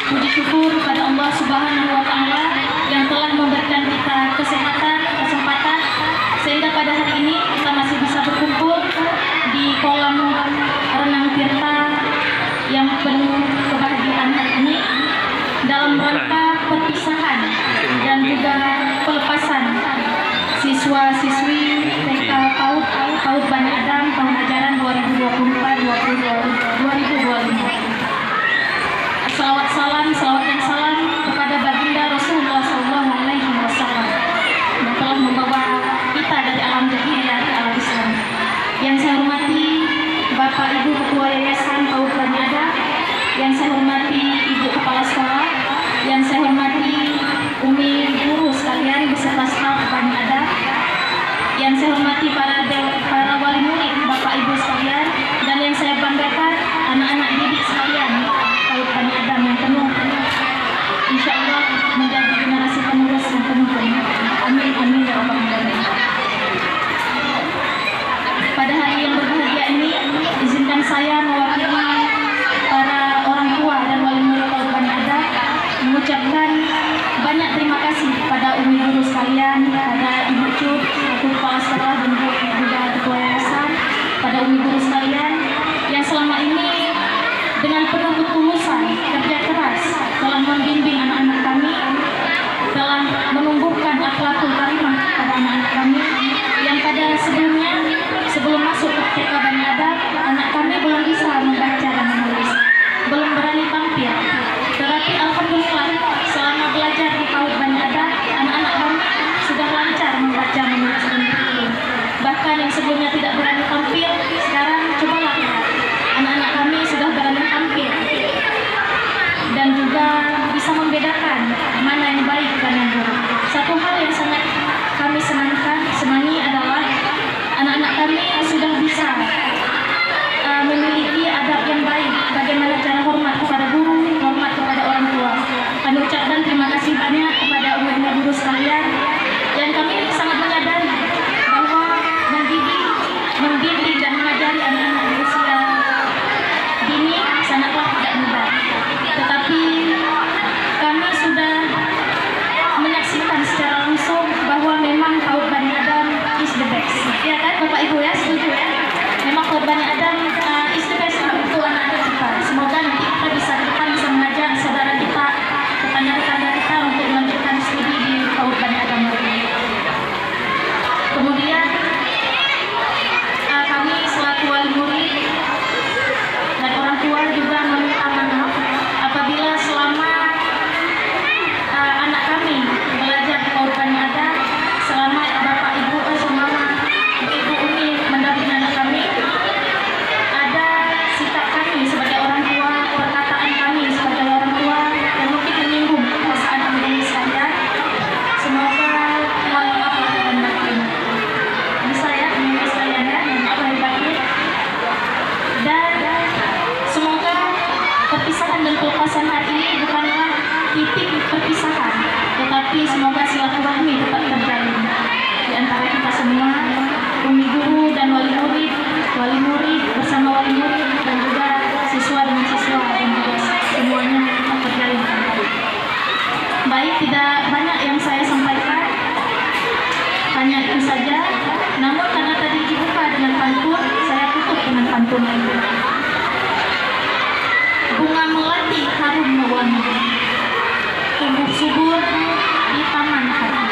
Puji syukur kepada Allah Subhanahu wa Ta'ala yang telah memberikan kita kesehatan, kesempatan sehingga pada hari ini kita masih bisa berkumpul di kolam renang Tirta yang penuh kebahagiaan hari ini dalam rangka perpisahan dan juga pelepasan siswa-siswi TK PAUD Bani Adam tahun ajaran 2024-2025. Salawat dan salam kepada baginda Rasulullah SAW yang telah membawa kita dari alam jahiliyah ke alam Islam. Yang saya hormati Bapak Ibu Ketua Yayasan PAUD Bani Adam, yang saya hormati Ibu Kepala Sekolah, yang saya hormati Umi guru sekalian beserta staf Bani Adam, yang saya hormati para wali murid Bapak Ibu sekalian, dan yang saya banggakan anak-anak didik sekalian PAUD Bani Adam yang penuh insya Allah menjadi generasi penerus yang penuh kenikmatan. Amin amin ya rabbal alamin. Pada hari yang berbahagia ini, izinkan saya mewakili para orang tua dan wali murid PAUD Bani Adam mengucapkan banyak terima kasih pada umi guru sekalian, pada Ibu Cuk, Kepala Sekolah dan juga Ketua Yayasan, pada umi guru sekalian yang selama ini dengan penuh ketulusan, kerja keras telah membimbing anak-anak kami, telah menumbuhkan akhlakul karimah pada anak-anak kami yang pada sebelumnya, sebelum masuk ke TK Bani Adam, anak kami belum bisa membaca dan menulis, belum berani tampil. Tetapi alhamdulillah selama belajar di PAUD Bani Adam, anak-anak kami sudah lancar membaca, menulis dan bertulis. Bahkan yang sebelumnya tidak berani tampil, sekarang cobalah lihat, anak-anak kami sudah berani tampil dan juga bisa membedakan mana yang baik dan yang buruk. Satu hal yang sangat kami senangi adalah anak-anak kami sudah bisa memiliki adab yang baik, bagaimana cara hormat kepada guru, hormat kepada orang tua. Kami ucapkan terima kasih banyak kepada umi-umi guru sekalian yang kami sangat menyadari bahwa membimbing dan mengajari anak-anak di usia dini sangatlah tidak mudah. Tetapi kami sudah menyaksikan secara langsung bahwa memang PAUD Bani Adam is the best. Ya kan Bapak Ibu ya, setuju ya? Memang PAUD Bani Adam is the best untuk anak-anak kita. Semoga nanti kita bisa mengajak saudara kita, tetangga-tetangga kita untuk melanjutkan studi di PAUD Bani Adam. Kemudian kami selaku wali murid dan orang tua juga meminta maaf apabila selama anak kami belajar di PAUD Bani Adam, selama Bapak Ibu selama Ibu Umi mendampingi anak kami, ada sikap kami sebagai orang tua, perkataan kami sebagai orang tua yang mungkin menyinggung perasaan kami sekalian. Semoga mohon maaf lahir dan batin. Bisa ya, ini sekalian ya, mohon maaf lahir batin. Dan semoga perpisahan dan pelepasan hari ini bukanlah titik perpisahan, tetapi semoga silaturahmi tetap terjalin di antara kita semua, umi guru dan wali murid bersama wali murid dan juga siswa dengan siswa dan juga semuanya tetap terjalin. Baik, tidak banyak yang saya sampaikan, hanya itu saja. Namun karena tadi dibuka dengan pantun, saya tutup dengan pantun lagi. Bunga melati harum mewangi, tumbuh subur di taman hati.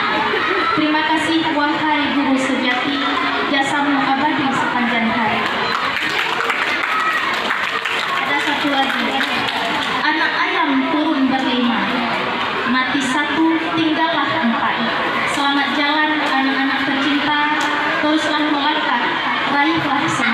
Terima kasih wahai guru sejati, jasamu abadi sepanjang hari. Ada satu lagi. Anak ayam turun berlima, mati satu tinggallah empat. Selamat jalan anak-anak tercinta, teruslah melangkah, raihlah semangat.